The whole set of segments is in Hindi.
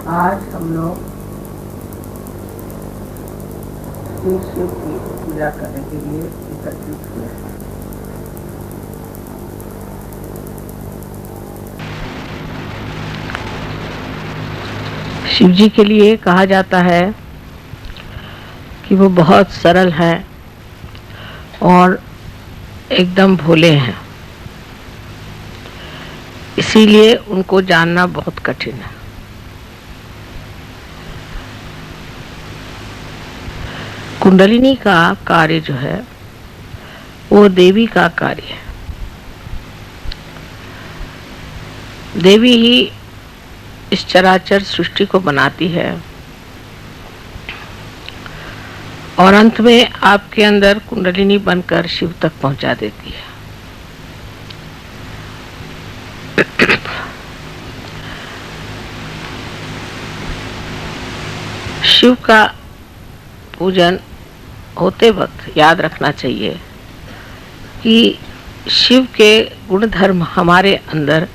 आज हम लोग शिव की पूजा करने के लिए एकत्रित हुए हैं। शिव जी के लिए कहा जाता है कि वो बहुत सरल हैं और एकदम भोले हैं, इसीलिए उनको जानना बहुत कठिन है। कुंडलिनी का कार्य जो है वो देवी का कार्य है। देवी ही इस चराचर सृष्टि को बनाती है और अंत में आपके अंदर कुंडलिनी बनकर शिव तक पहुंचा देती है। शिव का पूजन होते वक्त याद रखना चाहिए कि शिव के गुण धर्म हमारे अंदर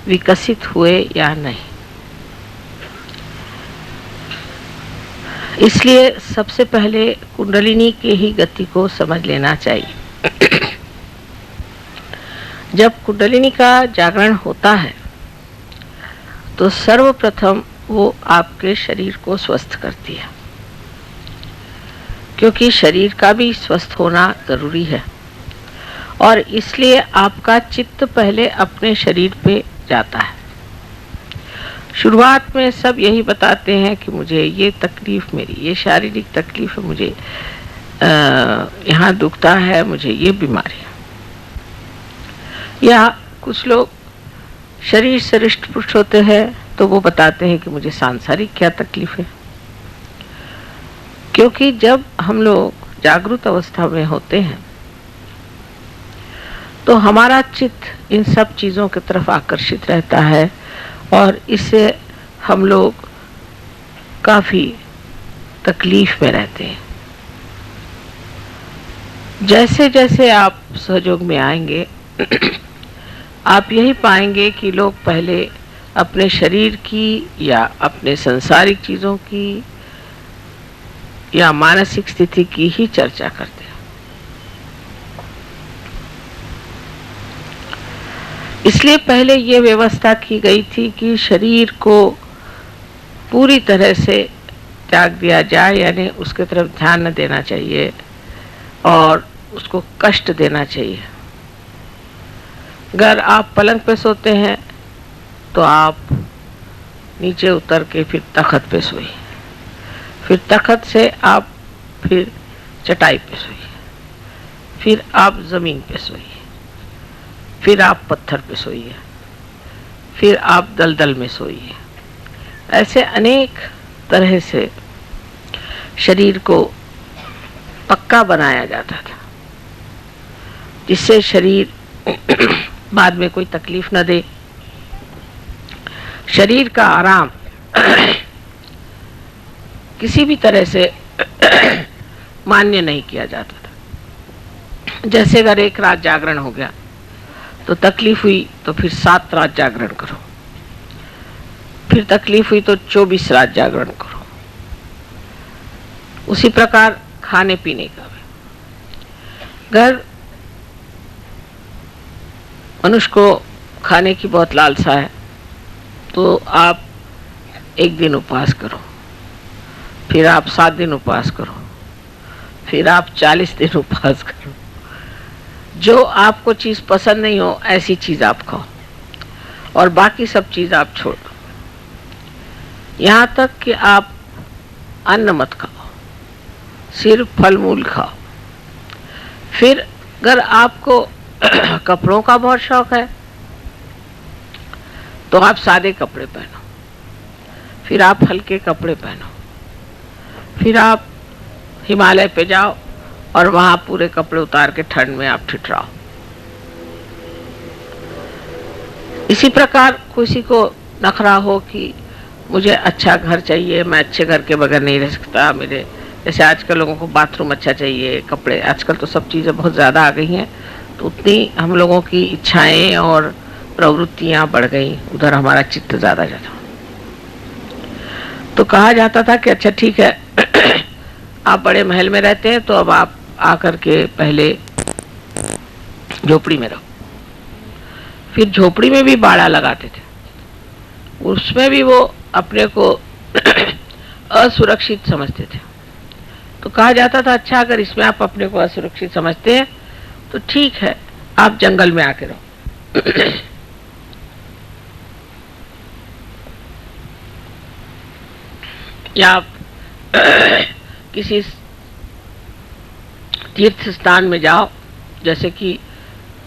विकसित हुए या नहीं। इसलिए सबसे पहले कुंडलिनी के ही गति को समझ लेना चाहिए। जब कुंडलिनी का जागरण होता है तो सर्वप्रथम वो आपके शरीर को स्वस्थ करती है, क्योंकि शरीर का भी स्वस्थ होना जरूरी है और इसलिए आपका चित्त पहले अपने शरीर पे जाता है। शुरुआत में सब यही बताते हैं कि मुझे ये तकलीफ, मेरी ये शारीरिक तकलीफ है, मुझे यहाँ दुखता है, मुझे ये बीमारी है। या कुछ लोग शरीर से हृष्ट पुष्ट होते हैं तो वो बताते हैं कि मुझे सांसारिक क्या तकलीफ है। क्योंकि जब हम लोग जागृत अवस्था में होते हैं तो हमारा चित्त इन सब चीज़ों की तरफ आकर्षित रहता है और इससे हम लोग काफ़ी तकलीफ में रहते हैं। जैसे जैसे आप सहयोग में आएंगे आप यही पाएंगे कि लोग पहले अपने शरीर की या अपने सांसारिक चीज़ों की या मानसिक स्थिति की ही चर्चा करते हैं। इसलिए पहले ये व्यवस्था की गई थी कि शरीर को पूरी तरह से त्याग दिया जाए, यानी उसके तरफ ध्यान न देना चाहिए और उसको कष्ट देना चाहिए। अगर आप पलंग पे सोते हैं तो आप नीचे उतर के फिर तख्त पे सोइए, फिर तख्त से आप फिर चटाई पे सोइए, फिर आप ज़मीन पे सोइए, फिर आप पत्थर पे सोइए, फिर आप दलदल में सोइए। ऐसे अनेक तरह से शरीर को पक्का बनाया जाता था जिससे शरीर बाद में कोई तकलीफ न दे। शरीर का आराम किसी भी तरह से मान्य नहीं किया जाता था। जैसे अगर एक रात जागरण हो गया तो तकलीफ हुई तो फिर 7 रात जागरण करो, फिर तकलीफ हुई तो 24 रात जागरण करो। उसी प्रकार खाने पीने का भी, अगर मनुष्य को खाने की बहुत लालसा है तो आप 1 दिन उपवास करो, फिर आप 7 दिन उपवास करो, फिर आप 40 दिन उपवास करो। जो आपको चीज़ पसंद नहीं हो ऐसी चीज़ आप खाओ और बाकी सब चीज़ आप छोड़ दो। यहाँ तक कि आप अन्न मत खाओ, सिर्फ फल मूल खाओ। फिर अगर आपको कपड़ों का बहुत शौक है तो आप सादे कपड़े पहनो, फिर आप हल्के कपड़े पहनो, फिर आप हिमालय पे जाओ और वहाँ पूरे कपड़े उतार के ठंड में आप ठिठराओ। इसी प्रकार किसी को नखरा हो कि मुझे अच्छा घर चाहिए, मैं अच्छे घर के बगैर नहीं रह सकता, मेरे जैसे आजकल लोगों को बाथरूम अच्छा चाहिए, कपड़े, आजकल तो सब चीज़ें बहुत ज़्यादा आ गई हैं तो उतनी हम लोगों की इच्छाएं और प्रवृत्तियां बढ़ गई, उधर हमारा चित्त ज़्यादा जाता। तो कहा जाता था कि अच्छा ठीक है, आप बड़े महल में रहते हैं तो अब आप आकर के पहले झोपड़ी में रहो। फिर झोपड़ी में भी बाड़ा लगाते थे, उसमें भी वो अपने को असुरक्षित समझते थे। तो कहा जाता था अच्छा अगर इसमें आप अपने को असुरक्षित समझते हैं तो ठीक है, आप जंगल में आके रहो। या आप किसी तीर्थ स्थान में जाओ, जैसे कि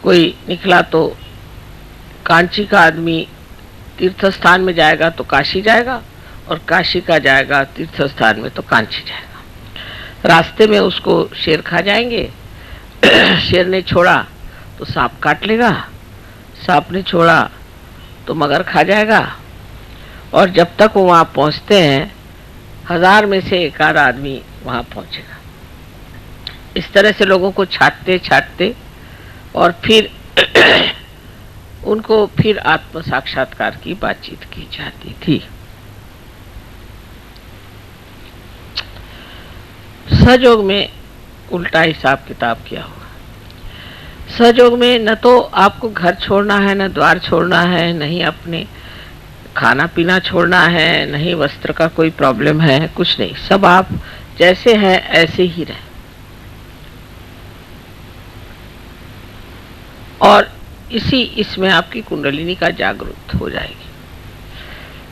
कोई निकला तो कांची का आदमी तीर्थ स्थान में जाएगा तो काशी जाएगा, और काशी का जाएगा तीर्थ स्थान में तो कांची जाएगा। रास्ते में उसको शेर खा जाएंगे, शेर ने छोड़ा तो सांप काट लेगा, सांप ने छोड़ा तो मगर खा जाएगा, और जब तक वो वहाँ पहुँचते हैं 1000 में से एक आध आदमी वहाँ पहुँचेगा। इस तरह से लोगों को छाटते छाटते और फिर उनको फिर आत्म साक्षात्कार की बातचीत की जाती थी। सहयोग में उल्टा हिसाब किताब किया हुआ। सहयोग में न तो आपको घर छोड़ना है, न द्वार छोड़ना है, नहीं अपने खाना पीना छोड़ना है, नहीं वस्त्र का कोई प्रॉब्लम है, कुछ नहीं, सब आप जैसे हैं ऐसे ही रहें। और इसमें आपकी कुंडलिनी का जागृत हो जाएगी।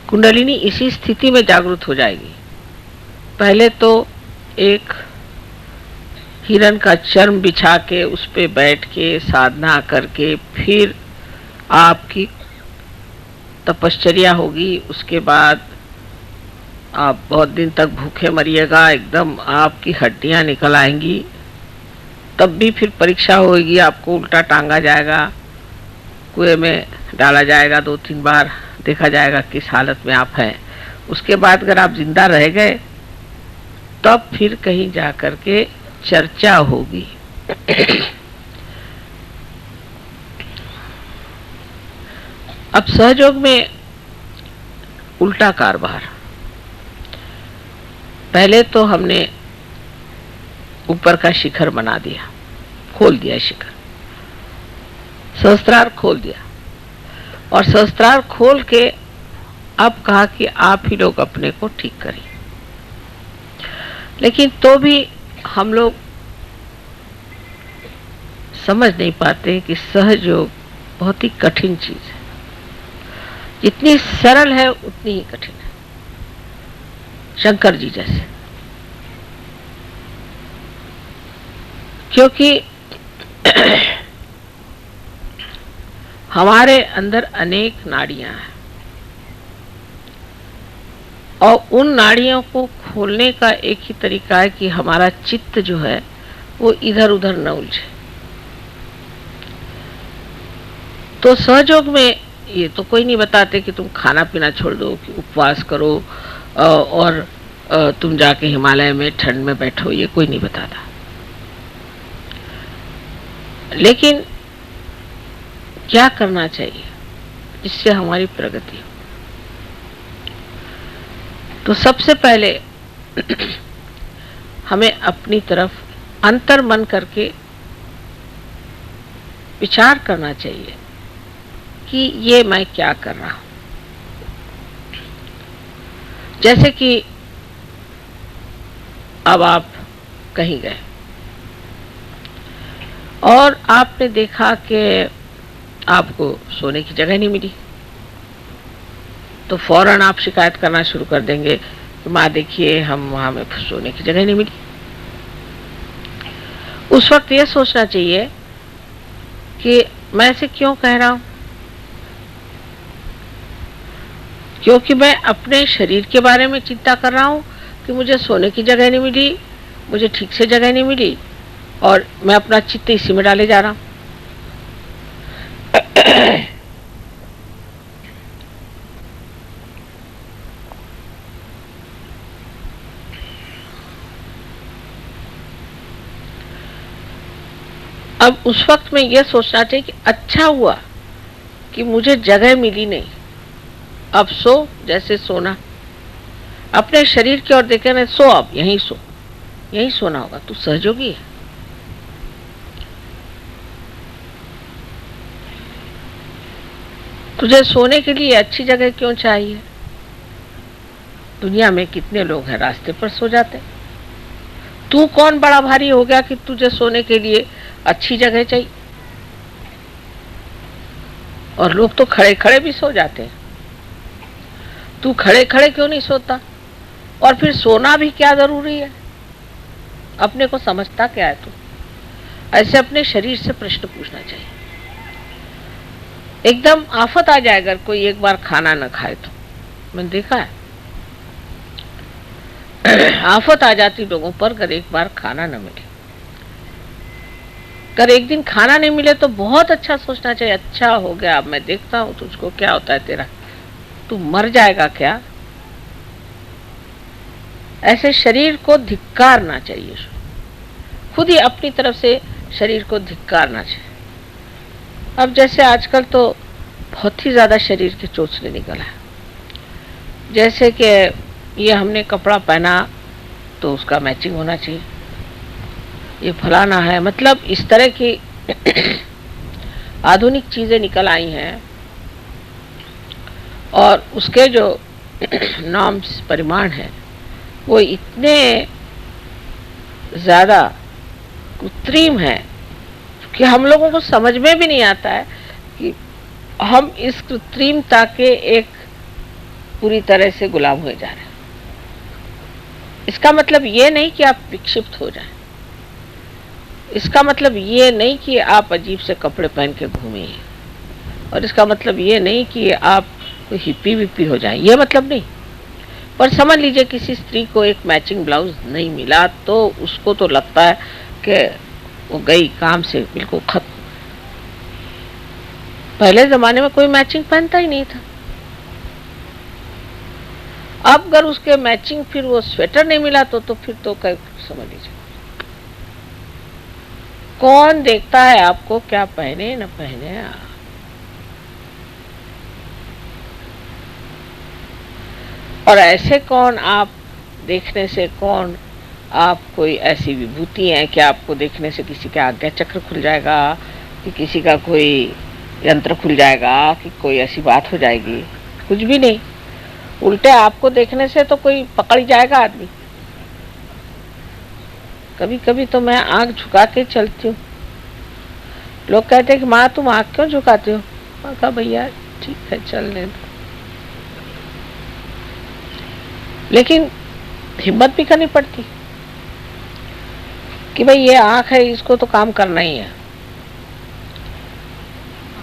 कुंडलिनी इसी स्थिति में जागृत हो जाएगी। पहले तो एक हिरण का चर्म बिछा के उस पे बैठ के साधना करके फिर आपकी तपश्चर्या होगी। उसके बाद आप बहुत दिन तक भूखे मरिएगा, एकदम आपकी हड्डियां निकल आएंगी। तब भी फिर परीक्षा होगी, आपको उल्टा टांगा जाएगा, कुएं में डाला जाएगा, 2-3 बार देखा जाएगा किस हालत में आप हैं। उसके बाद अगर आप जिंदा रह गए तब फिर कहीं जा कर के चर्चा होगी। अब सहयोग में उल्टा कारभार। पहले तो हमने ऊपर का शिखर बना दिया, खोल दिया शिखर, सहस्त्रार खोल दिया, और सहस्त्रार खोल के अब कहा कि आप ही लोग अपने को ठीक करें। लेकिन तो भी हम लोग समझ नहीं पाते कि सहयोग बहुत ही कठिन चीज है। जितनी सरल है उतनी ही कठिन है। शंकर जी जैसे, क्योंकि हमारे अंदर अनेक नाड़ियां हैं और उन नाड़ियों को खोलने का एक ही तरीका है कि हमारा चित्त जो है वो इधर उधर न उलझे। तो सहयोग में ये तो कोई नहीं बताते कि तुम खाना पीना छोड़ दो, कि उपवास करो और तुम जाके हिमालय में ठंड में बैठो, ये कोई नहीं बताता। लेकिन क्या करना चाहिए जिससे हमारी प्रगति हो? तो सबसे पहले हमें अपनी तरफ अंतर मन करके विचार करना चाहिए कि ये मैं क्या कर रहा हूं। जैसे कि अब आप कहीं गए और आपने देखा कि आपको सोने की जगह नहीं मिली, तो फौरन आप शिकायत करना शुरू कर देंगे कि माँ देखिए हम वहां में सोने की जगह नहीं मिली। उस वक्त यह सोचना चाहिए कि मैं ऐसे क्यों कह रहा हूं, क्योंकि मैं अपने शरीर के बारे में चिंता कर रहा हूं कि मुझे सोने की जगह नहीं मिली, मुझे ठीक से जगह नहीं मिली, और मैं अपना चित्त इसी में डाले जा रहा हूं। अब उस वक्त में यह सोचना चाहिए कि अच्छा हुआ कि मुझे जगह मिली नहीं, अब सो जैसे सोना। अपने शरीर की ओर देखे ना, सो, अब यहीं सो, यहीं सोना होगा, तू सहयोगी है। तुझे सोने के लिए अच्छी जगह क्यों चाहिए? दुनिया में कितने लोग हैं रास्ते पर सो जाते। तू कौन बड़ा भारी हो गया कि तुझे सोने के लिए अच्छी जगह चाहिए? और लोग तो खड़े खड़े भी सो जाते हैं, तू खड़े खड़े क्यों नहीं सोता? और फिर सोना भी क्या जरूरी है? अपने को समझता क्या है तू? ऐसे अपने शरीर से प्रश्न पूछना चाहिए। एकदम आफत आ जाए अगर कोई एक बार खाना न खाए तो। मैंने देखा है आफत आ जाती लोगों पर अगर एक बार खाना न मिले। अगर एक दिन खाना नहीं मिले तो बहुत अच्छा सोचना चाहिए, अच्छा हो गया, अब मैं देखता हूं तुझको क्या होता है तेरा, तू मर जाएगा क्या? ऐसे शरीर को धिक्कारना चाहिए, खुद ही अपनी तरफ से शरीर को धिक्कारना चाहिए। अब जैसे आजकल तो बहुत ही ज्यादा शरीर के चोचले निकला है, जैसे कि ये हमने कपड़ा पहना तो उसका मैचिंग होना चाहिए, ये फलाना है, मतलब इस तरह की आधुनिक चीजें निकल आई हैं और उसके जो नॉर्म्स परिमाण है वो इतने ज्यादा कृत्रिम है कि हम लोगों को समझ में भी नहीं आता है कि हम इस कृत्रिमता के एक पूरी तरह से गुलाम हुए जा रहे हैं। इसका मतलब ये नहीं कि आप विक्षिप्त हो जाएं, इसका मतलब ये नहीं कि आप अजीब से कपड़े पहन के घूमिए, और इसका मतलब ये नहीं कि आप हिप्पी विप्पी हो जाएं, ये मतलब नहीं। पर समझ लीजिए किसी स्त्री को एक मैचिंग ब्लाउज नहीं मिला तो उसको तो लगता है कि वो गई काम से बिल्कुल खत्म। पहले जमाने में कोई मैचिंग पहनता ही नहीं था। अब अगर उसके मैचिंग फिर वो स्वेटर नहीं मिला तो फिर तो समझ लीजिए कौन देखता है आपको क्या पहने न पहने। और ऐसे कौन आप देखने से कौन आप कोई ऐसी विभूति है कि आपको देखने से किसी का आज्ञा चक्र खुल जाएगा, कि किसी का कोई यंत्र खुल जाएगा, कि कोई ऐसी बात हो जाएगी? कुछ भी नहीं। उल्टे आपको देखने से तो कोई पकड़ जाएगा आदमी। कभी कभी तो मैं आंख झुका के चलती हूँ, लोग कहते हैं कि माँ तुम आंख क्यों झुकाते हो? मैं कहा भैया ठीक है चलने दो, लेकिन हिम्मत भी करनी पड़ती कि भाई ये आंख है, इसको तो काम करना ही है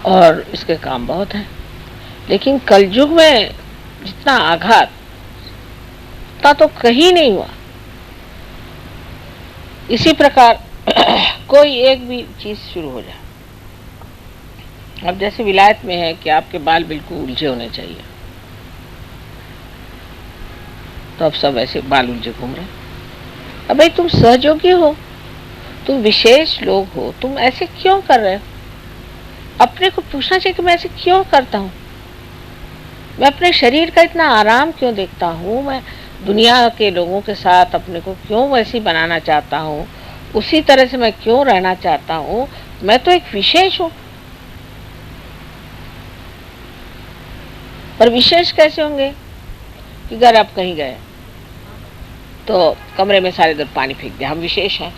और इसके काम बहुत है। लेकिन कलयुग में जितना आघात उतना तो कहीं नहीं हुआ। इसी प्रकार कोई एक भी चीज शुरू हो जाए, अब जैसे विलायत में है कि आपके बाल बिल्कुल उलझे होने चाहिए, तो अब सब ऐसे बाल उलझे घूम रहे। अब भाई तुम सहयोगी हो, तुम विशेष लोग हो, तुम ऐसे क्यों कर रहे हो? अपने को पूछना चाहिए कि मैं ऐसे क्यों करता हूँ, मैं अपने शरीर का इतना आराम क्यों देखता हूँ, मैं दुनिया के लोगों के साथ अपने को क्यों वैसी बनाना चाहता हूँ, उसी तरह से मैं क्यों रहना चाहता हूँ? मैं तो एक विशेष हूँ। पर विशेष कैसे होंगे कि अगर आप कहीं गए तो कमरे में सारे इधर पानी फेंक दिया, हम विशेष हैं।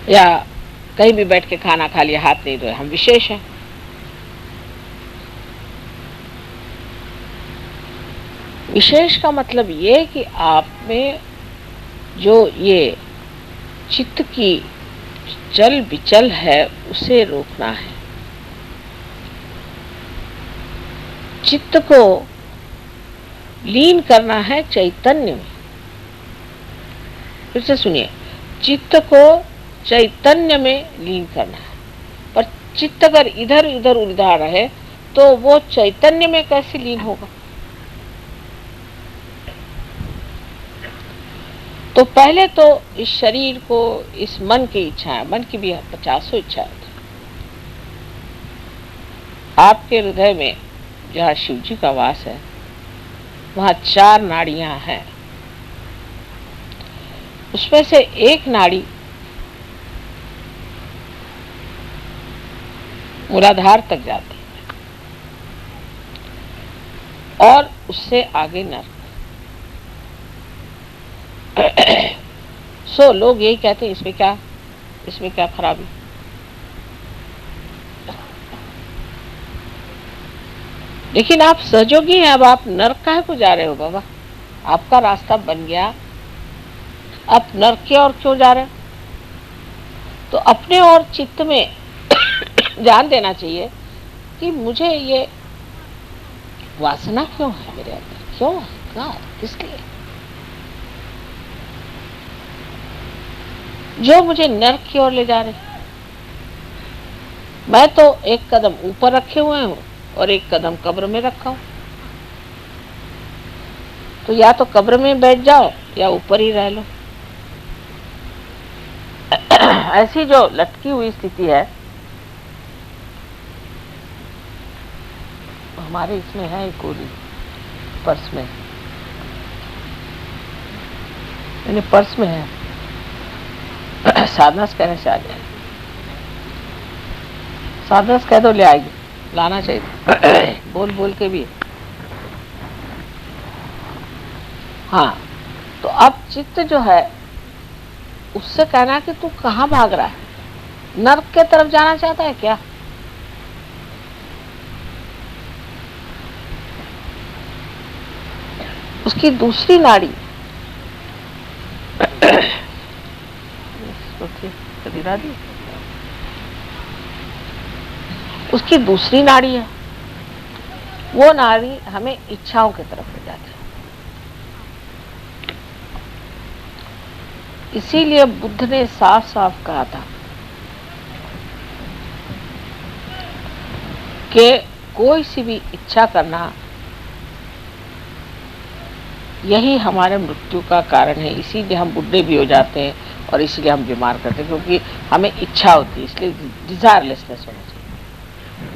या कहीं भी बैठ के खाना खा लिया, हाथ नहीं धोए, हम विशेष हैं। विशेष का मतलब ये कि आप में जो ये चित्त की चल विचल है उसे रोकना है। चित्त को लीन करना है चैतन्य में। फिर से सुनिए, चित्त को चैतन्य में लीन करना है। पर चित्त अगर इधर उधर उलझा रहे तो वो चैतन्य में कैसे लीन होगा? तो पहले तो इस शरीर को, इस मन की इच्छा है, मन की भी 50 इच्छा है, आपके हृदय में जहाँ शिव जी का वास है वहाँ 4 नाड़ियां हैं। उसमें से एक नाड़ी मूलाधार तक जाती है और उससे आगे नर्क। सो लोग यही कहते हैं इसमें क्या खराबी। लेकिन आप सहयोगी हैं, अब आप नर्क काहे को जा रहे हो बाबा? आपका रास्ता बन गया, आप नर्क की ओर क्यों जा रहे हो? तो अपने और चित्त में ध्यान देना चाहिए कि मुझे ये वासना क्यों है मेरे अंदर, क्यों है, किस लिए, जो मुझे नर्क की ओर ले जा रहे। मैं तो एक कदम ऊपर रखे हुए हूं और एक कदम कब्र में रखा हूं। तो या तो कब्र में बैठ जाओ या ऊपर ही रह लो। ऐसी जो लटकी हुई स्थिति है हमारे इसमें है, एक गोली पर्स में, मैंने पर्स में है। साधना कहने से आ जाए, साधना कह दो ले आएगी, लाना चाहिए। बोल बोल के भी। हाँ, तो अब चित्त जो है उससे कहना कि तू कहाँ भाग रहा है, नर्क के तरफ जाना चाहता है क्या? उसकी दूसरी नाड़ी उसकी दूसरी नाड़ी है, वो नाड़ी हमें इच्छाओं की तरफ ले जाती है। इसीलिए बुद्ध ने साफ साफ कहा था कि कोई सी भी इच्छा करना यही हमारे मृत्यु का कारण है। इसीलिए हम बुढ़े भी हो जाते हैं और इसीलिए हम बीमार करते हैं, क्योंकि हमें इच्छा होती है। इसलिए डिजायरलेसनेस होना चाहिए,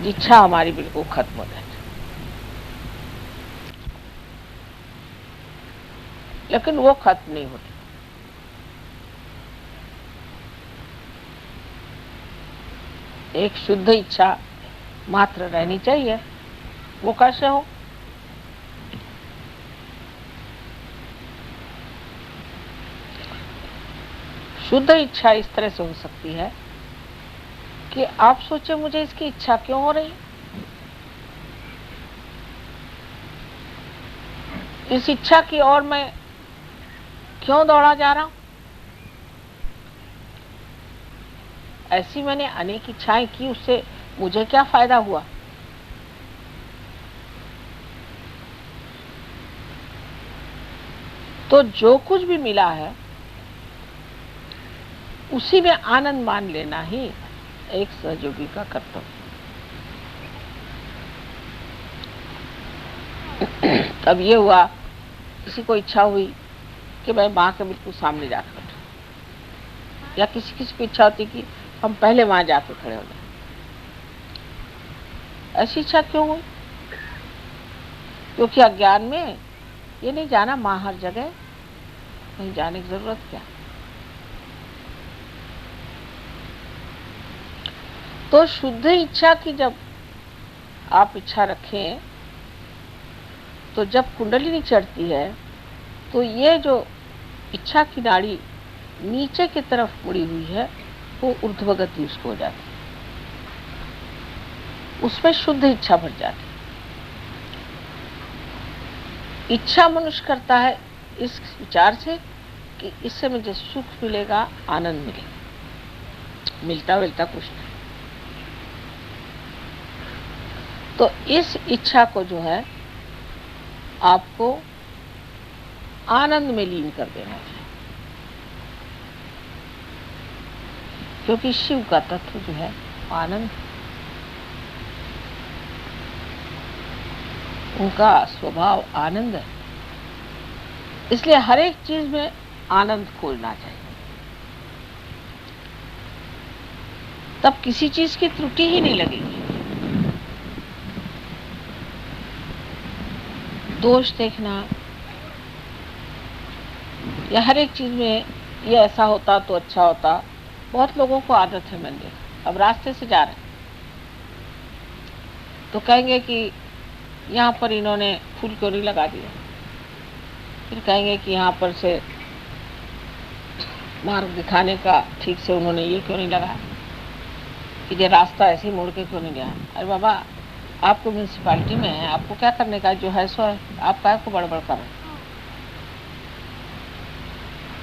इच्छा हमारी बिल्कुल खत्म हो जाए। लेकिन वो खत्म नहीं होती। एक शुद्ध इच्छा मात्र रहनी चाहिए। वो कैसे हो? शुद्ध इच्छा इस तरह से हो सकती है कि आप सोचे मुझे इसकी इच्छा क्यों हो रही, इस इच्छा की ओर मैं क्यों दौड़ा जा रहा हूं। ऐसी मैंने अनेक इच्छाएं की, उससे मुझे क्या फायदा हुआ? तो जो कुछ भी मिला है उसी में आनंद मान लेना ही एक सहयोगी का कर्तव्य। तब ये हुआ, किसी को इच्छा हुई कि मैं माँ के बिल्कुल सामने जाकर बैठूं, या किसी किसी को इच्छा होती कि हम पहले वहां जाकर खड़े हो जाए। ऐसी इच्छा क्यों हुई? क्योंकि अज्ञान में ये नहीं जाना माँ हर जगह, कहीं जाने की जरूरत क्या। तो शुद्ध इच्छा की जब आप इच्छा रखें, तो जब कुंडलिनी चढ़ती है तो ये जो इच्छा की नाड़ी नीचे की तरफ मुड़ी हुई है वो ऊर्ध्वगति उसको हो जाती है, उसमें शुद्ध इच्छा भर जाती है। इच्छा मनुष्य करता है इस विचार से कि इससे मुझे सुख मिलेगा, आनंद मिलेगा, मिलता कुछ नहीं। तो इस इच्छा को जो है आपको आनंद में लीन कर देना चाहिए, क्योंकि शिव का तत्व जो है आनंद, उनका स्वभाव आनंद है। इसलिए हर एक चीज में आनंद खोजना चाहिए, तब किसी चीज की त्रुटि ही नहीं लगेगी। दोष देखना, या हर एक चीज में ये ऐसा होता तो अच्छा होता। बहुत लोगों को आदत है, मैंने देखा, अब रास्ते से जा रहे हैं तो कहेंगे कि यहाँ पर इन्होंने फूल क्यों नहीं लगा दिया, फिर कहेंगे कि यहाँ पर से मार्ग दिखाने का ठीक से उन्होंने ये क्यों नहीं लगाया, ये रास्ता ऐसे ही मोड़ के क्यों नहीं गया। अरे बाबा, आपको म्यूनसिपालिटी में है, आपको क्या करने का, जो है सो है, आप काय को बड़बड़ कर रहे हैं।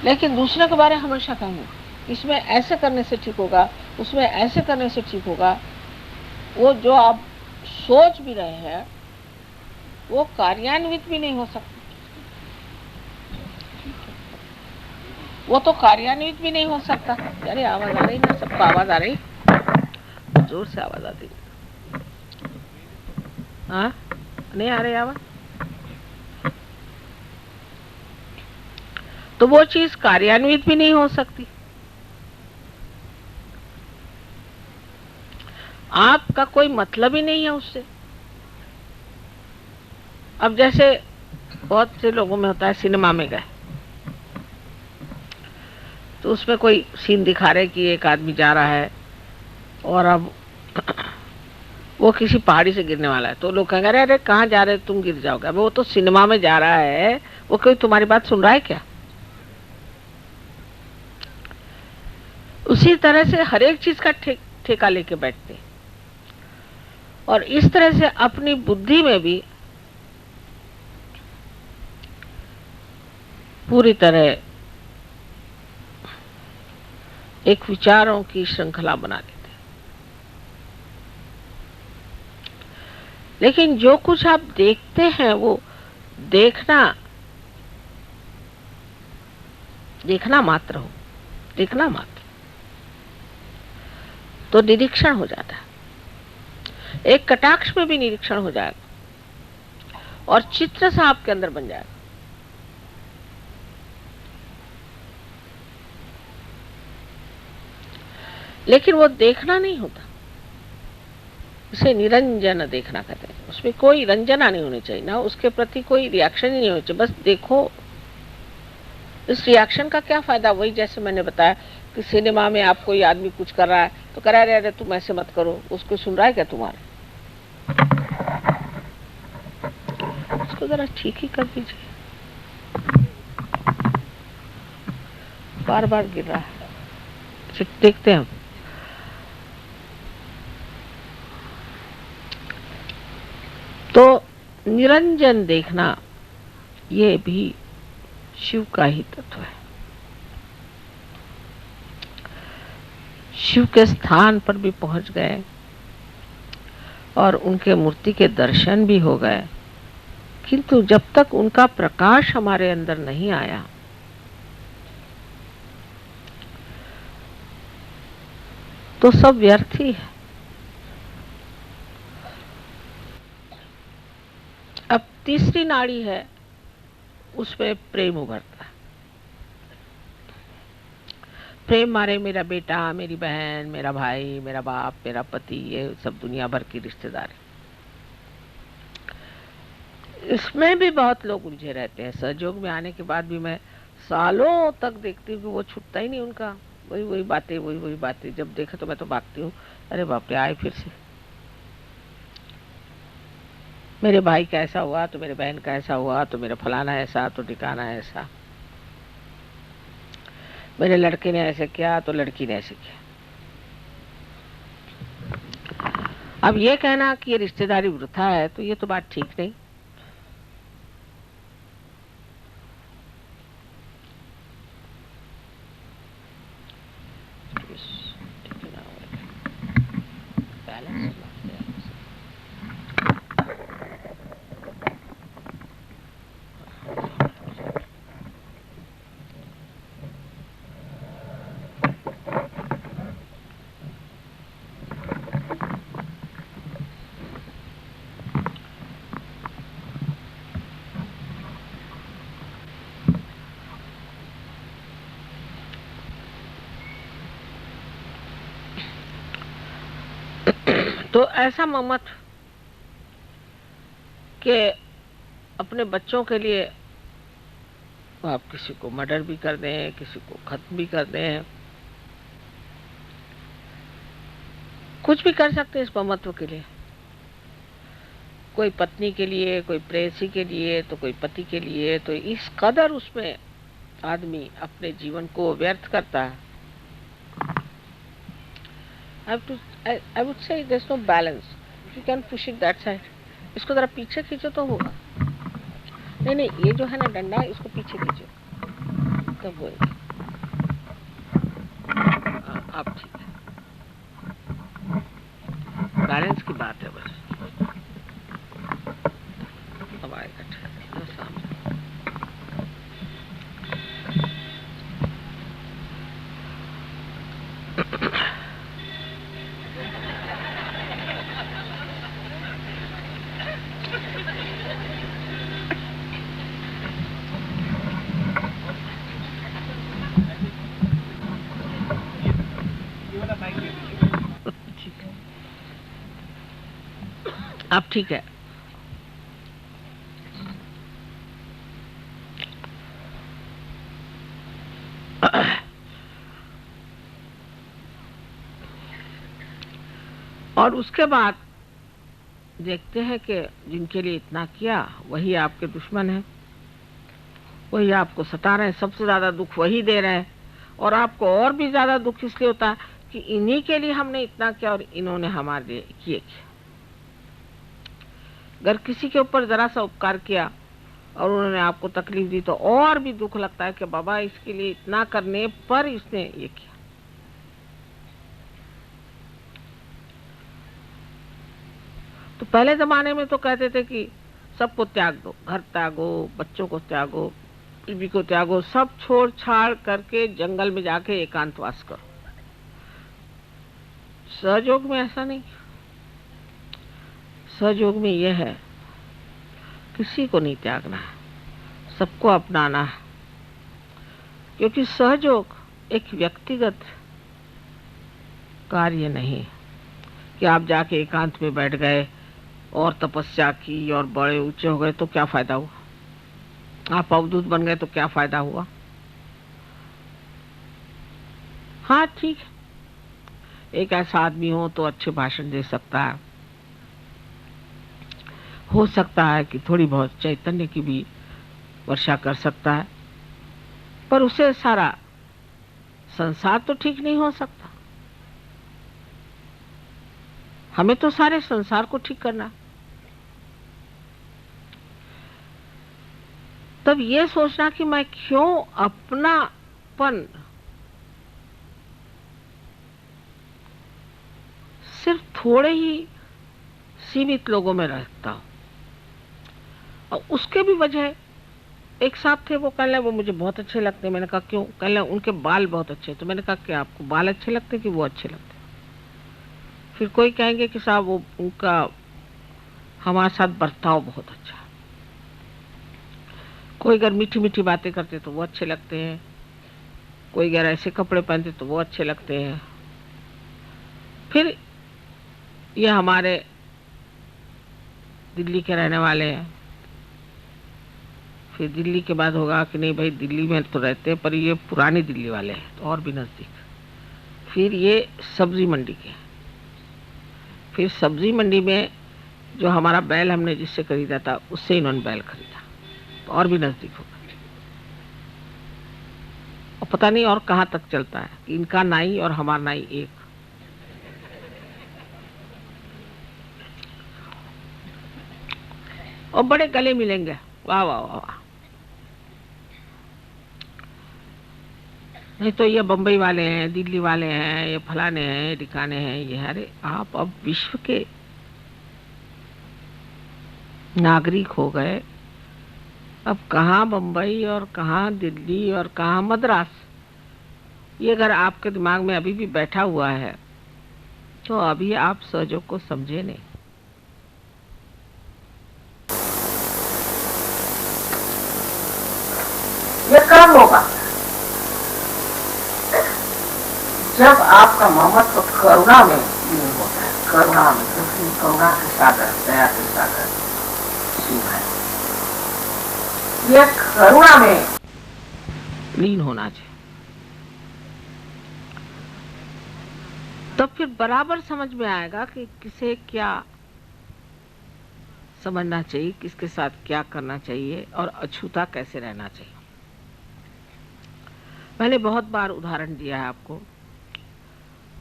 लेकिन दूसरे के बारे में हमेशा कहेंगे इसमें ऐसे करने से ठीक होगा, उसमें ऐसे करने से ठीक होगा। वो जो आप सोच भी रहे हैं वो कार्यान्वित भी नहीं हो सकता, वो तो कार्यान्वित भी नहीं हो सकता। अरे आवाज आ रही ना, सबको आवाज आ रही, जोर से आवाज आती, हाँ नहीं आ रही आवाज, तो वो चीज कार्यान्वित भी नहीं हो सकती। आपका कोई मतलब ही नहीं है उससे। अब जैसे बहुत से लोगों में होता है, सिनेमा में गए तो उसमें कोई सीन दिखा रहे कि एक आदमी जा रहा है और अब वो किसी पहाड़ी से गिरने वाला है, तो लोग कहेंगे अरे अरे कहाँ जा रहे, तुम गिर जाओगे। वो तो सिनेमा में जा रहा है, वो कोई तुम्हारी बात सुन रहा है क्या। उसी तरह से हर एक चीज का ठेका लेके बैठते, और इस तरह से अपनी बुद्धि में भी पूरी तरह एक विचारों की श्रृंखला बना लेते। लेकिन जो कुछ आप देखते हैं वो देखना मात्र हो, देखना मात्र, तो निरीक्षण हो जाता है। एक कटाक्ष में भी निरीक्षण हो जाएगा और चित्र सा आपके अंदर बन जाएगा। लेकिन वो देखना नहीं होता, इसे निरंजन देखना कहते हैं। उसमें कोई रंजना नहीं होनी चाहिए, ना उसके प्रति कोई रिएक्शन ही नहीं होनी चाहिए, बस देखो। इस रिएक्शन का क्या फायदा, वही जैसे मैंने बताया कि सिनेमा में आप कोई आदमी कुछ कर रहा है तो कह रहा है तुम ऐसे मत करो, उसको सुन रहा है क्या तुम्हारे, उसको जरा ठीक ही कर दीजिए, बार बार गिर रहा है, देखते हैं हम। तो निरंजन देखना ये भी शिव का ही तत्व है। शिव के स्थान पर भी पहुंच गए और उनके मूर्ति के दर्शन भी हो गए, किंतु जब तक उनका प्रकाश हमारे अंदर नहीं आया तो सब व्यर्थ ही है। अब तीसरी नाड़ी है, उसमें प्रेम उभरता है। प्रेम मारे मेरा बेटा, मेरी बहन, मेरा भाई, मेरा बाप, मेरा पति, ये सब दुनिया भर की रिश्तेदारी, इसमें भी बहुत लोग उलझे रहते हैं। सहयोग में आने के बाद भी मैं सालों तक देखती हूँ कि वो छूटता ही नहीं उनका, वही वही बातें, वही वही बातें। जब देखा तो मैं तो भागती हूँ, अरे बाप रे आए फिर से। मेरे भाई का ऐसा हुआ तो मेरे बहन का ऐसा हुआ, तो मेरा फलाना ऐसा, तो ठिकाना ऐसा, मेरे लड़के ने ऐसे किया तो लड़की ने ऐसे किया। अब ये कहना कि ये रिश्तेदारी वृथा है तो ये तो बात ठीक नहीं। तो ऐसा मत के अपने बच्चों के लिए आप किसी को मर्डर भी कर दें, किसी को खत्म भी कर दें, कुछ भी कर सकते हैं इस ममत्व के लिए। कोई पत्नी के लिए, कोई प्रेयसी के लिए, तो कोई पति के लिए। तो इस कदर उसमें आदमी अपने जीवन को व्यर्थ करता है। I would say there's no balance. You can push it that side. इसको जरा पीछे खींचो तो होगा। नहीं, ये जो है ना डंडा, इसको पीछे खींचो तब होगा। अब ठीक है, बैलेंस की बात है बस। अब आएगा ठीक सामने। अब ठीक है। और उसके बाद देखते हैं कि जिनके लिए इतना किया वही आपके दुश्मन है, वही आपको सता रहे हैं, सबसे ज्यादा दुख वही दे रहे हैं। और आपको और भी ज्यादा दुख इसलिए होता है कि इन्हीं के लिए हमने इतना किया और इन्होंने हमारे लिए किए किया। अगर किसी के ऊपर जरा सा उपकार किया और उन्होंने आपको तकलीफ दी तो और भी दुख लगता है कि बाबा इसके लिए इतना करने पर इसने ये किया। तो पहले जमाने में तो कहते थे कि सबको त्याग दो, घर त्यागो, बच्चों को त्यागो, बीवी को त्यागो, सब छोड़ छाड़ करके जंगल में जाके एकांतवास करो। सहयोग में ऐसा नहीं। सहयोग में यह है किसी को नहीं त्यागना है, सबको अपनाना है। क्योंकि सहयोग एक व्यक्तिगत कार्य नहीं कि आप जाके एकांत में बैठ गए और तपस्या की और बड़े ऊंचे हो गए तो क्या फायदा हुआ, आप अवधूत बन गए तो क्या फायदा हुआ। हाँ ठीक है, एक ऐसा आदमी हो तो अच्छे भाषण दे सकता है, हो सकता है कि थोड़ी बहुत चैतन्य की भी वर्षा कर सकता है, पर उसे सारा संसार तो ठीक नहीं हो सकता। हमें तो सारे संसार को ठीक करना। तब ये सोचना कि मैं क्यों अपनापन सिर्फ थोड़े ही सीमित लोगों में रखता हूं। और उसके भी वजह, एक साहब थे वो कह रहे वो मुझे बहुत अच्छे लगते। मैंने कहा क्यों? कह रहे उनके बाल बहुत अच्छे। तो मैंने कहा कि आपको बाल अच्छे लगते कि वो अच्छे लगते? फिर कोई कहेंगे कि साहब वो उनका हमारे साथ बर्ताव बहुत अच्छा। कोई अगर मीठी मीठी बातें करते तो वो अच्छे लगते हैं, कोई अगर ऐसे कपड़े पहनते तो वो अच्छे लगते हैं। फिर ये हमारे दिल्ली के रहने वाले हैं, फिर दिल्ली के बाद होगा कि नहीं भाई दिल्ली में तो रहते हैं पर ये पुरानी दिल्ली वाले हैं तो और भी नजदीक। फिर ये सब्जी मंडी के, फिर सब्जी मंडी में जो हमारा बैल हमने जिससे खरीदा था उससे इन्होंने बैल खरीदा तो और भी नजदीक होगा। और पता नहीं और कहाँ तक चलता है, इनका नाई और हमारा नाई एक। और बड़े गले मिलेंगे, वाह वाह वाह वाह। नहीं तो ये बम्बई वाले हैं, दिल्ली वाले हैं, ये फलाने हैं, ये ठिकाने हैं, ये। अरे आप अब विश्व के नागरिक हो गए, अब कहाँ बम्बई और कहाँ दिल्ली और कहाँ मद्रास। ये अगर आपके दिमाग में अभी भी बैठा हुआ है तो अभी आप सहयोग को समझे नहीं। ये कब होगा? जब आपका ममत्व करुणा में लीन होता है, करुणा में, क्योंकि करुणा के सागर, दया के सागर शिव है। ये करुणा में लीन होना चाहिए। तो फिर बराबर समझ में आएगा कि किसे क्या समझना चाहिए, किसके साथ क्या करना चाहिए और अछूता कैसे रहना चाहिए। मैंने बहुत बार उदाहरण दिया है आपको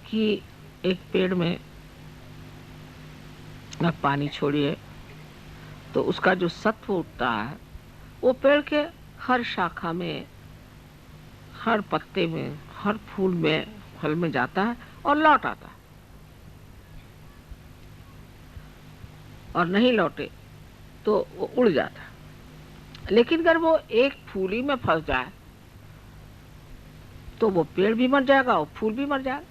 कि एक पेड़ में आप पानी छोड़िए तो उसका जो सत्व उठता है वो पेड़ के हर शाखा में, हर पत्ते में, हर फूल में, फल में जाता है और लौट आता है। और नहीं लौटे तो वो उड़ जाता है। लेकिन अगर वो एक फूल ही में फंस जाए तो वो पेड़ भी मर जाएगा और फूल भी मर जाएगा।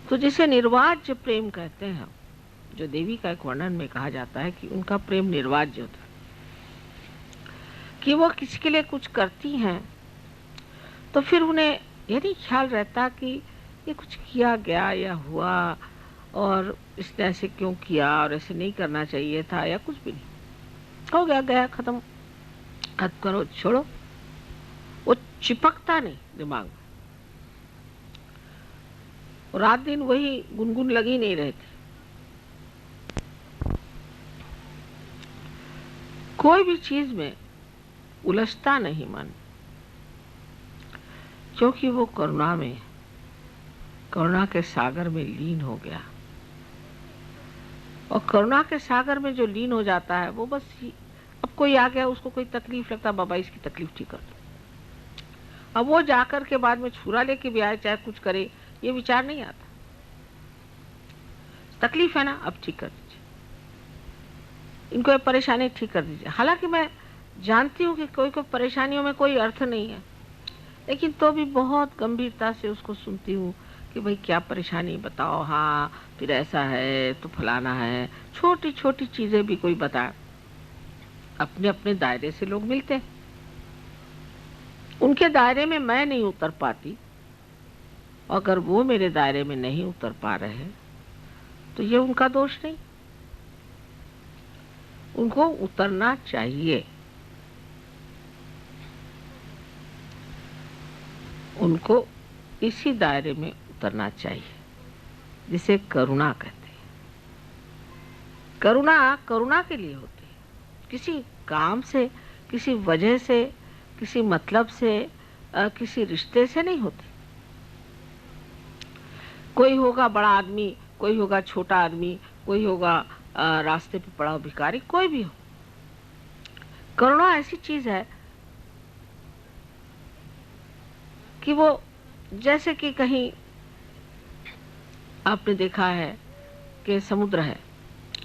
तो जिसे निर्वाज्य प्रेम कहते हैं, जो देवी का एक वर्णन में कहा जाता है कि उनका प्रेम निर्वाज्य होता है, कि वो किसी के लिए कुछ करती हैं तो फिर उन्हें ये नहीं ख्याल रहता कि ये कुछ किया गया या हुआ और इसने ऐसे क्यों किया और ऐसे नहीं करना चाहिए था या कुछ भी नहीं, हो गया गया खत्म, हद करो छोड़ो। वो चिपकता नहीं दिमाग में, रात दिन वही गुनगुन लगी नहीं रहती। कोई भी चीज में उलझता नहीं मन, क्योंकि वो करुणा में, करुणा के सागर में लीन हो गया। और करुणा के सागर में जो लीन हो जाता है वो बस अब कोई आ गया उसको कोई तकलीफ लगता, बाबा इसकी तकलीफ ठीक कर दो। अब वो जाकर के बाद में छुरा लेके भी आए चाहे कुछ करे, ये विचार नहीं आता। तकलीफ है ना, अब ठीक कर दीजिए, इनको परेशानी ठीक कर दीजिए। हालांकि मैं जानती हूँ कि कोई कोई परेशानियों में कोई अर्थ नहीं है, लेकिन तो भी बहुत गंभीरता से उसको सुनती हूँ कि भाई क्या परेशानी बताओ, हाँ फिर ऐसा है तो फलाना है। छोटी छोटी चीजें भी कोई बताए। अपने अपने दायरे से लोग मिलते हैं, उनके दायरे में मैं नहीं उतर पाती, अगर वो मेरे दायरे में नहीं उतर पा रहे हैं तो ये उनका दोष नहीं, उनको उतरना चाहिए। उनको इसी दायरे में उतरना चाहिए जिसे करुणा कहते हैं। करुणा करुणा के लिए होती है, किसी काम से, किसी वजह से, किसी मतलब से, किसी रिश्ते से नहीं होती। कोई होगा बड़ा आदमी, कोई होगा छोटा आदमी, कोई होगा रास्ते पे पड़ा भिखारी, कोई भी हो। करुणा ऐसी चीज है कि वो जैसे कि कहीं आपने देखा है कि समुद्र है,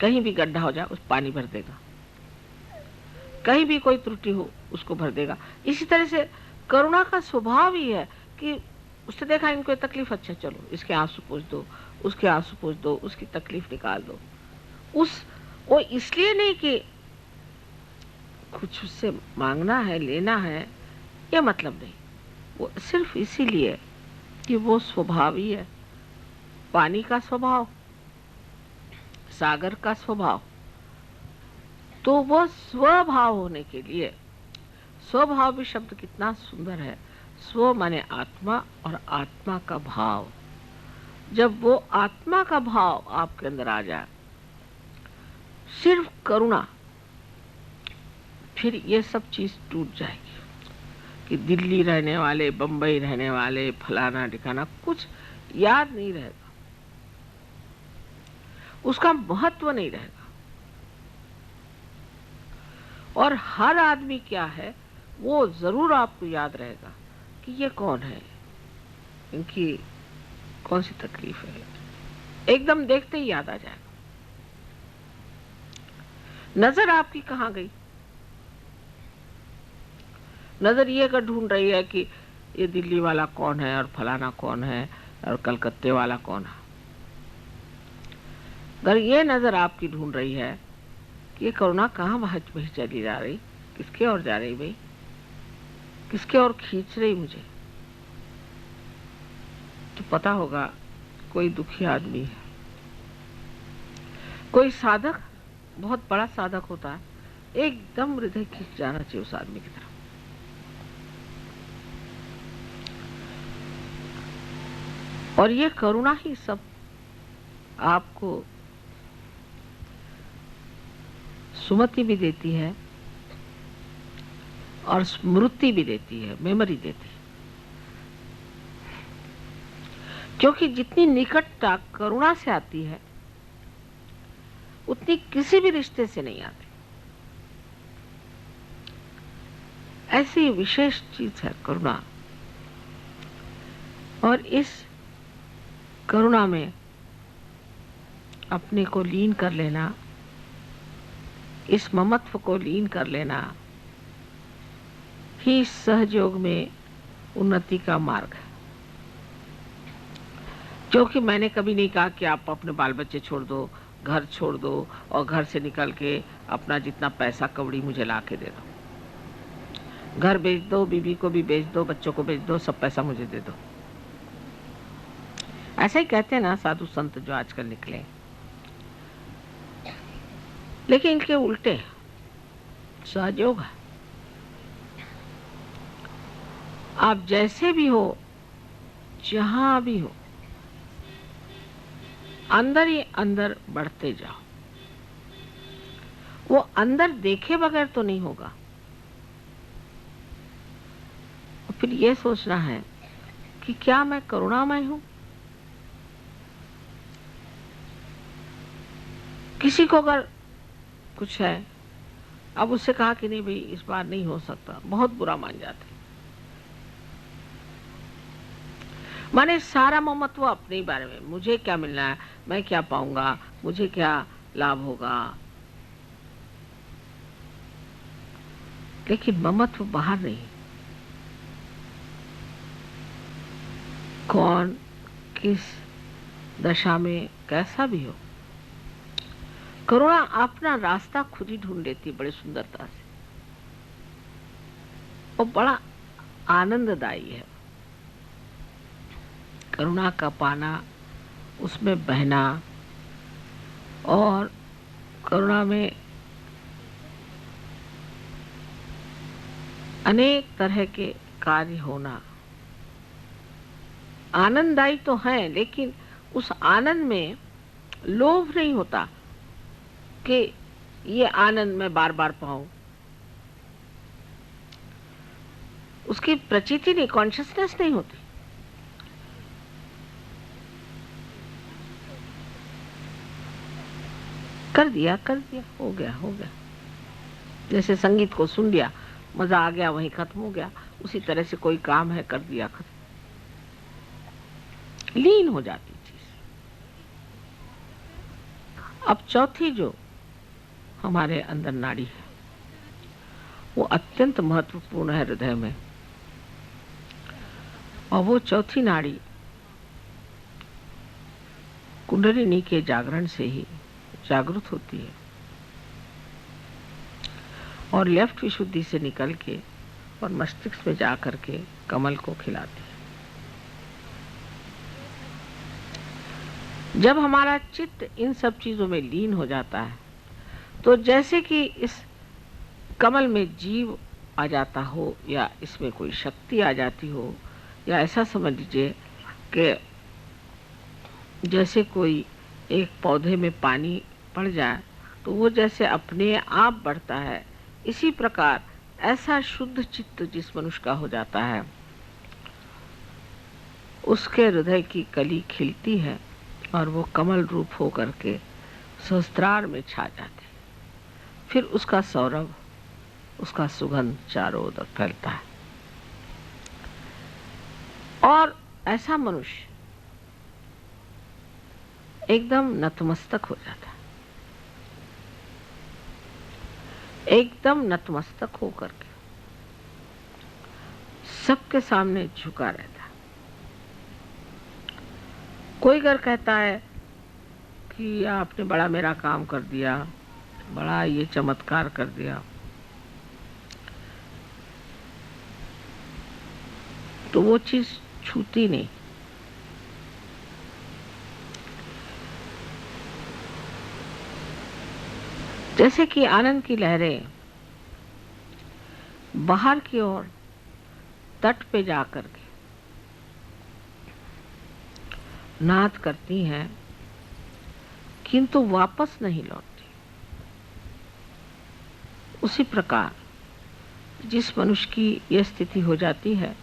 कहीं भी गड्ढा हो जाए उस पानी भर देगा, कहीं भी कोई त्रुटि हो उसको भर देगा। इसी तरह से करुणा का स्वभाव ही है कि उसने देखा इनको तकलीफ, अच्छा चलो इसके आंसू पोंछ दो, उसके आंसू पोंछ दो, उसकी तकलीफ निकाल दो। वो इसलिए नहीं कि कुछ उससे मांगना है, लेना है, ये मतलब नहीं, वो सिर्फ इसीलिए कि वो स्वभाव ही है। पानी का स्वभाव, सागर का स्वभाव, तो वो स्वभाव होने के लिए, स्वभाव भी शब्द कितना सुंदर है। स्व माने आत्मा और आत्मा का भाव। जब वो आत्मा का भाव आपके अंदर आ जाए, सिर्फ करुणा, फिर ये सब चीज टूट जाएगी कि दिल्ली रहने वाले, बंबई रहने वाले, फलाना ठिकाना कुछ याद नहीं रहेगा, उसका महत्व नहीं रहेगा। और हर आदमी क्या है वो जरूर आपको याद रहेगा कि ये कौन है, इनकी कौन सी तकलीफ है, एकदम देखते ही याद आ जाएगा। नजर आपकी कहाँ गई? नजर ये कर ढूंढ रही है कि ये दिल्ली वाला कौन है और फलाना कौन है और कलकत्ते वाला कौन है। अगर ये नजर आपकी ढूंढ रही है कि ये करुणा कहाँ वही चली जा रही, किसके ओर जा रही भाई, किसके ओर खींच रही मुझे, तो पता होगा कोई दुखी आदमी है। कोई साधक, बहुत बड़ा साधक होता है, एकदम हृदय खिंच जाना चाहिए उस आदमी की तरफ। और ये करुणा ही सब आपको सुमति भी देती है और स्मृति भी देती है, मेमोरी देती है। क्योंकि जितनी निकटता करुणा से आती है उतनी किसी भी रिश्ते से नहीं आती। ऐसी विशेष चीज है करुणा। और इस करुणा में अपने को लीन कर लेना, इस ममत्व को लीन कर लेना ही सहयोग में उन्नति का मार्ग है। क्योंकि मैंने कभी नहीं कहा कि आप अपने बाल बच्चे छोड़ दो, घर छोड़ दो और घर से निकल के अपना जितना पैसा कौड़ी मुझे ला के दे दो। घर बेच दो, बीवी को भी बेच दो, बच्चों को बेच दो, सब पैसा मुझे दे दो। ऐसा ही कहते हैं ना साधु संत जो आजकल निकले। लेकिन इनके उल्टे सहयोग है। आप जैसे भी हो, जहां भी हो, अंदर ही अंदर बढ़ते जाओ। वो अंदर देखे बगैर तो नहीं होगा। फिर ये सोचना है कि क्या मैं करुणामय हूं? किसी को अगर कुछ है, अब उससे कहा कि नहीं भाई इस बार नहीं हो सकता, बहुत बुरा मान जाते। माने सारा ममत्व अपने बारे में, मुझे क्या मिलना है, मैं क्या पाऊंगा, मुझे क्या लाभ होगा। लेकिन ममत्व बाहर नहीं। कौन किस दशा में कैसा भी हो, करुणा अपना रास्ता खुद ही ढूंढ लेती है बड़ी सुंदरता से। और बड़ा आनंददायी है करुणा का पाना, उसमें बहना और करुणा में अनेक तरह के कार्य होना। आनंददायी तो है, लेकिन उस आनंद में लोभ नहीं होता कि ये आनंद मैं बार बार पाऊं। उसकी प्रचिति नहीं, कॉन्शियसनेस नहीं होती। कर दिया, हो गया, हो गया। जैसे संगीत को सुन लिया, मजा आ गया, वहीं खत्म हो गया। उसी तरह से कोई काम है, कर दिया, खत्म। लीन हो जाती चीज। अब चौथी जो हमारे अंदर नाड़ी है, वो अत्यंत महत्वपूर्ण है हृदय में। और वो चौथी नाड़ी कुंडलिनी के जागरण से ही जागृत होती है और लेफ्ट विशुद्धि से निकल के और मस्तिष्क में जाकर के कमल को खिलाती है। जब हमारा चित्त इन सब चीजों में लीन हो जाता है तो जैसे कि इस कमल में जीव आ जाता हो या इसमें कोई शक्ति आ जाती हो, या ऐसा समझ लीजिए कि जैसे कोई एक पौधे में पानी पड़ जाए तो वो जैसे अपने आप बढ़ता है, इसी प्रकार ऐसा शुद्ध चित्त जिस मनुष्य का हो जाता है उसके हृदय की कली खिलती है और वो कमल रूप हो करके सहस्त्रार में छा जाती है। फिर उसका सौरभ, उसका सुगंध चारों ओर फैलता है और ऐसा मनुष्य एकदम नतमस्तक हो जाता है, एकदम नतमस्तक होकर के सबके सामने झुका रहता है। कोई अगर कहता है कि आपने बड़ा मेरा काम कर दिया, बड़ा ये चमत्कार कर दिया, तो वो चीज छूती नहीं। जैसे कि आनंद की लहरें बाहर की ओर तट पे जाकर के नाद करती हैं, किंतु वापस नहीं लौटती। उसी प्रकार जिस मनुष्य की यह स्थिति हो जाती है,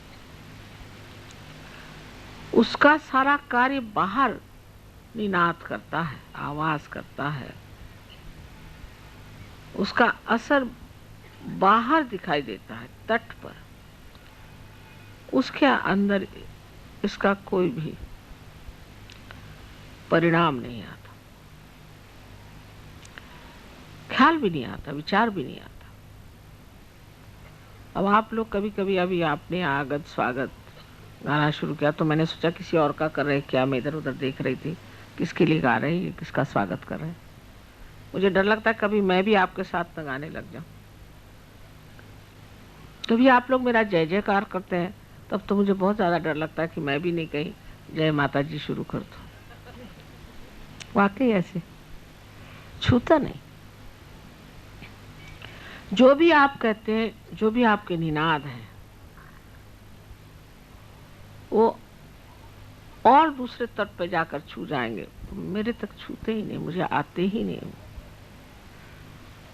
उसका सारा कार्य बाहर निनाद करता है, आवाज करता है, उसका असर बाहर दिखाई देता है तट पर, उसके अंदर इसका कोई भी परिणाम नहीं आता, ख्याल भी नहीं आता, विचार भी नहीं आता। अब आप लोग कभी कभी, अभी आपने आगत स्वागत गाना शुरू किया तो मैंने सोचा किसी और का कर रहे क्या, मैं इधर उधर देख रही थी किसके लिए गा रहे हैं, किसका स्वागत कर रहे हैं। मुझे डर लगता है कभी मैं भी आपके साथ न गाने लग जाऊं। कभी आप लोग मेरा जय जयकार करते हैं तब तो मुझे बहुत ज्यादा डर लगता है कि मैं भी नहीं कहीं जय माता जी शुरू कर दूं। वाकई ऐसे छूता नहीं। जो भी आप कहते हैं, जो भी आपके निनाद हैं, वो और दूसरे तट पे जाकर छू जाएंगे, मेरे तक छूते ही नहीं, मुझे आते ही नहीं।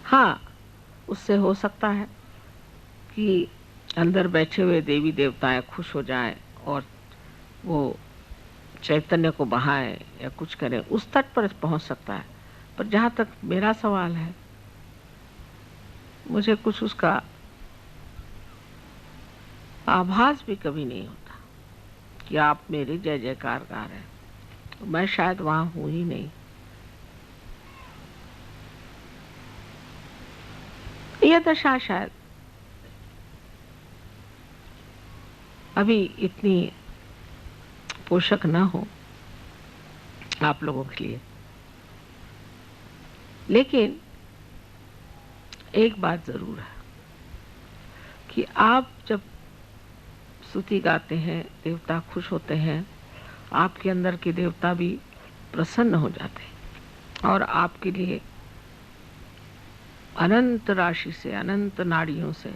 हाँ, उससे हो सकता है कि अंदर बैठे हुए देवी देवताएं खुश हो जाएं और वो चैतन्य को बहाएं या कुछ करें, उस तट पर पहुंच सकता है। पर जहां तक मेरा सवाल है, मुझे कुछ उसका आभास भी कभी नहीं होता कि आप मेरे जय जयकार गा रहे हैं। मैं शायद वहां हूं ही नहीं। यह दशा शायद अभी इतनी पोषक ना हो आप लोगों के लिए। लेकिन एक बात जरूर है कि आप जब स्तुति गाते हैं, देवता खुश होते हैं, आपके अंदर के देवता भी प्रसन्न हो जाते हैं और आपके लिए अनंत राशि से, अनंत नाड़ियों से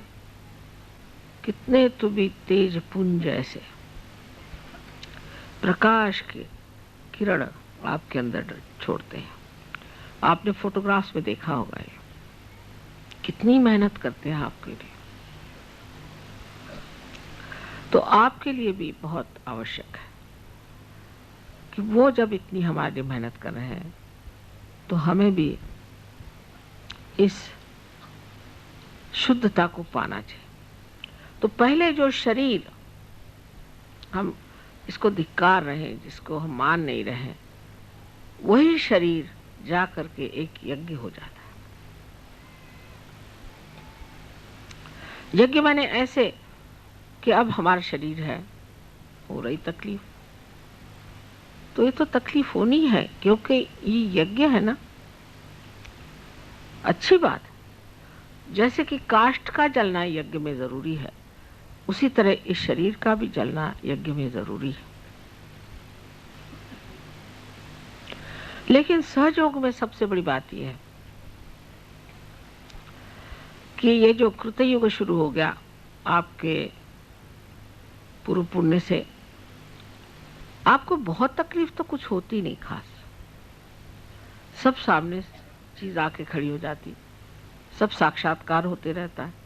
कितने तो भी तेज पुंज ऐसे प्रकाश के किरण आपके अंदर छोड़ते हैं। आपने फोटोग्राफ्स में देखा होगा ये कितनी मेहनत करते हैं आपके लिए। तो आपके लिए भी बहुत आवश्यक है कि वो जब इतनी हमारे लिए मेहनत कर रहे हैं तो हमें भी इस शुद्धता को पाना चाहिए। तो पहले जो शरीर हम इसको धिक्कार रहे हैं, जिसको हम मान नहीं रहे हैं, वही शरीर जा करके एक यज्ञ हो जाता है। यज्ञ माने ऐसे कि अब हमारा शरीर है, हो रही तकलीफ, तो ये तो तकलीफ होनी है क्योंकि ये यज्ञ है ना। अच्छी बात है, जैसे कि काष्ठ का जलना यज्ञ में जरूरी है, उसी तरह इस शरीर का भी जलना यज्ञ में जरूरी है। लेकिन सहयोग में सबसे बड़ी बात यह है कि ये जो कृतयुग शुरू हो गया आपके पूर्व पुण्य से, आपको बहुत तकलीफ तो कुछ होती नहीं खास। सब सामने चीज आके खड़ी हो जाती, सब साक्षात्कार होते रहता है।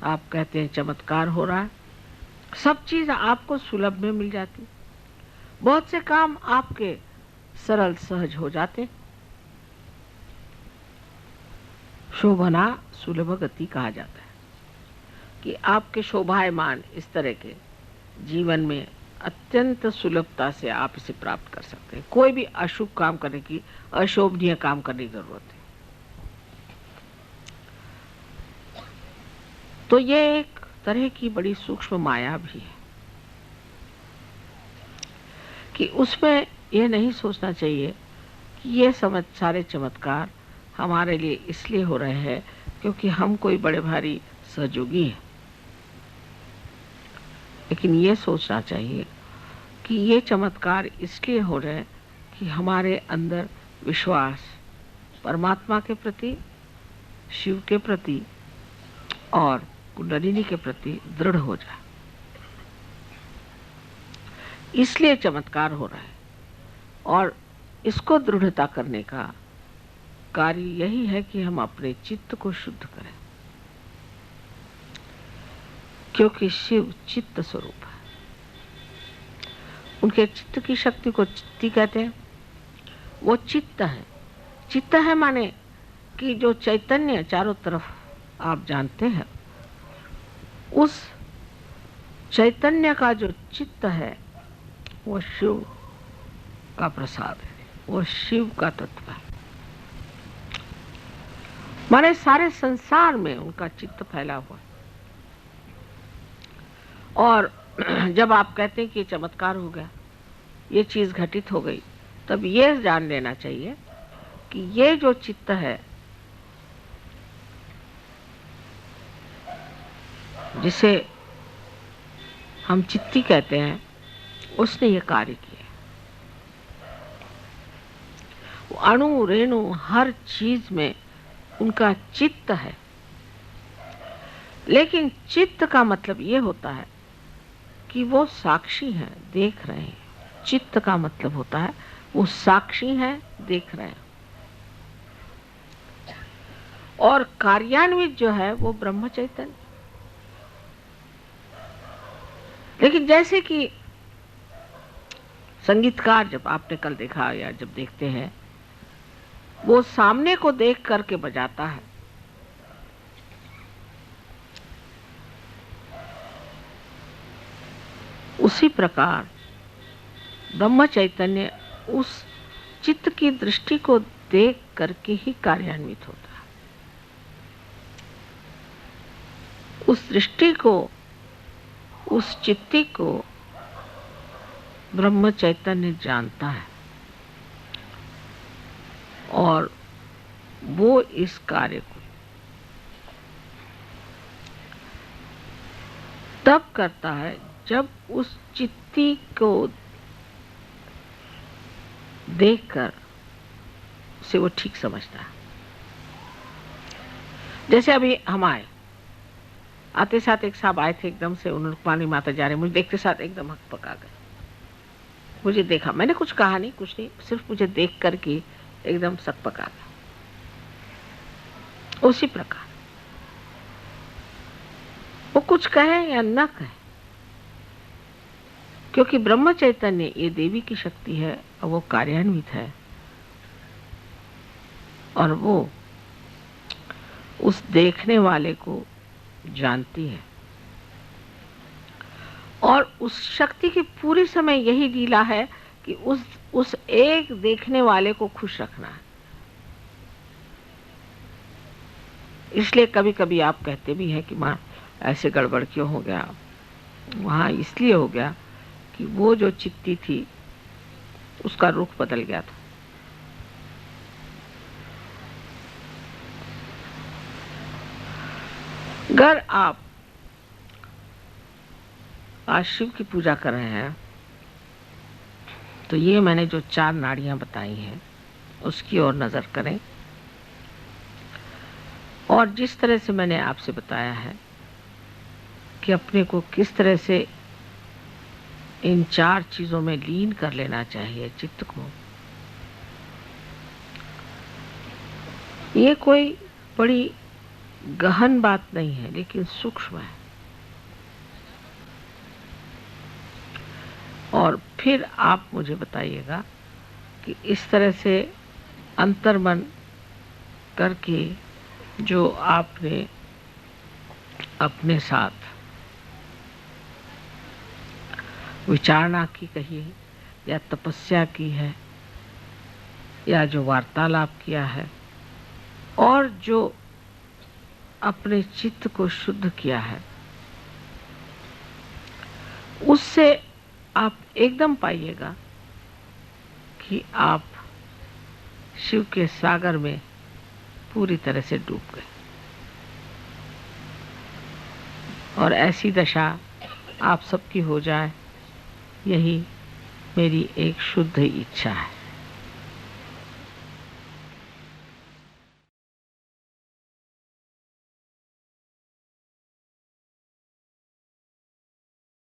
आप कहते हैं चमत्कार हो रहा है, सब चीज आपको सुलभ में मिल जाती, बहुत से काम आपके सरल सहज हो जाते। शोभना सुलभ गति कहा जाता है कि आपके शोभायमान इस तरह के जीवन में अत्यंत सुलभता से आप इसे प्राप्त कर सकते हैं। कोई भी अशुभ काम करने की, अशोभनीय काम करने की जरूरत है। तो ये एक तरह की बड़ी सूक्ष्म माया भी है कि उसमें यह नहीं सोचना चाहिए कि ये सारे चमत्कार हमारे लिए इसलिए हो रहे हैं क्योंकि हम कोई बड़े भारी सहयोगी हैं। लेकिन ये सोचना चाहिए कि ये चमत्कार इसलिए हो रहे हैं कि हमारे अंदर विश्वास परमात्मा के प्रति, शिव के प्रति और कुंडलिनी के प्रति दृढ़ हो जाए। इसलिए चमत्कार हो रहा है, और इसको दृढ़ता करने का कार्य यही है कि हम अपने चित्त को शुद्ध करें, क्योंकि शिव चित्त स्वरूप है। उनके चित्त की शक्ति को चित्ती कहते हैं। वो चित्त है। चित्त है माने कि जो चैतन्य चारों तरफ आप जानते हैं, उस चैतन्य का जो चित्त है वो शिव का प्रसाद है, वो शिव का तत्व है। माने सारे संसार में उनका चित्त फैला हुआ है। और जब आप कहते हैं कि चमत्कार हो गया, ये चीज घटित हो गई, तब ये जान लेना चाहिए कि ये जो चित्त है, जिसे हम चित्ती कहते हैं, उसने ये कार्य किया। अणु रेणु हर चीज में उनका चित्त है। लेकिन चित्त का मतलब ये होता है कि वो साक्षी हैं, देख रहे हैं। चित्त का मतलब होता है वो साक्षी हैं, देख रहे हैं। और कार्यान्वित जो है वो ब्रह्म चैतन्य। लेकिन जैसे कि संगीतकार, जब आपने कल देखा या जब देखते हैं, वो सामने को देख करके बजाता है। उसी प्रकार ब्रह्म चैतन्य उस चित्त की दृष्टि को देख करके ही कार्यान्वित होता है। उस दृष्टि को, उस चित्ती को ब्रह्म चैतन्य जानता है, और वो इस कार्य को तब करता है जब उस चित्ती को देखकर उसे वो ठीक समझता है। जैसे अभी हम आते साथ एक साहब आए थे, एकदम से उन्होंने पानी माता जा रहे, मुझे देखते साथ एकदम हक पका गए। मुझे देखा, मैंने कुछ कहा नहीं, कुछ नहीं, सिर्फ मुझे देख करके एकदम सक पका गया। उसी प्रकार वो कुछ कहे या न कहे, क्योंकि ब्रह्म चैतन्य ये देवी की शक्ति है और वो कार्यान्वित है, और वो उस देखने वाले को जानती है। और उस शक्ति की पूरी समय यही लीला है कि उस एक देखने वाले को खुश रखना है। इसलिए कभी कभी आप कहते भी हैं कि माँ ऐसे गड़बड़ क्यों हो गया। वहां इसलिए हो गया कि वो जो चित्ती थी उसका रुख बदल गया था। अगर आप आज शिव की पूजा कर रहे हैं, तो ये मैंने जो 4 नाड़ियां बताई हैं उसकी ओर नजर करें, और जिस तरह से मैंने आपसे बताया है कि अपने को किस तरह से इन 4 चीजों में लीन कर लेना चाहिए चित्त को, ये कोई बड़ी गहन बात नहीं है, लेकिन सूक्ष्म है। और फिर आप मुझे बताइएगा कि इस तरह से अंतर्मन करके जो आपने अपने साथ विचारणा की कही है, या तपस्या की है, या जो वार्तालाप किया है, और जो अपने चित्त को शुद्ध किया है, उससे आप एकदम पाइएगा कि आप शिव के सागर में पूरी तरह से डूब गए। और ऐसी दशा आप सबकी हो जाए, यही मेरी एक शुद्ध इच्छा है।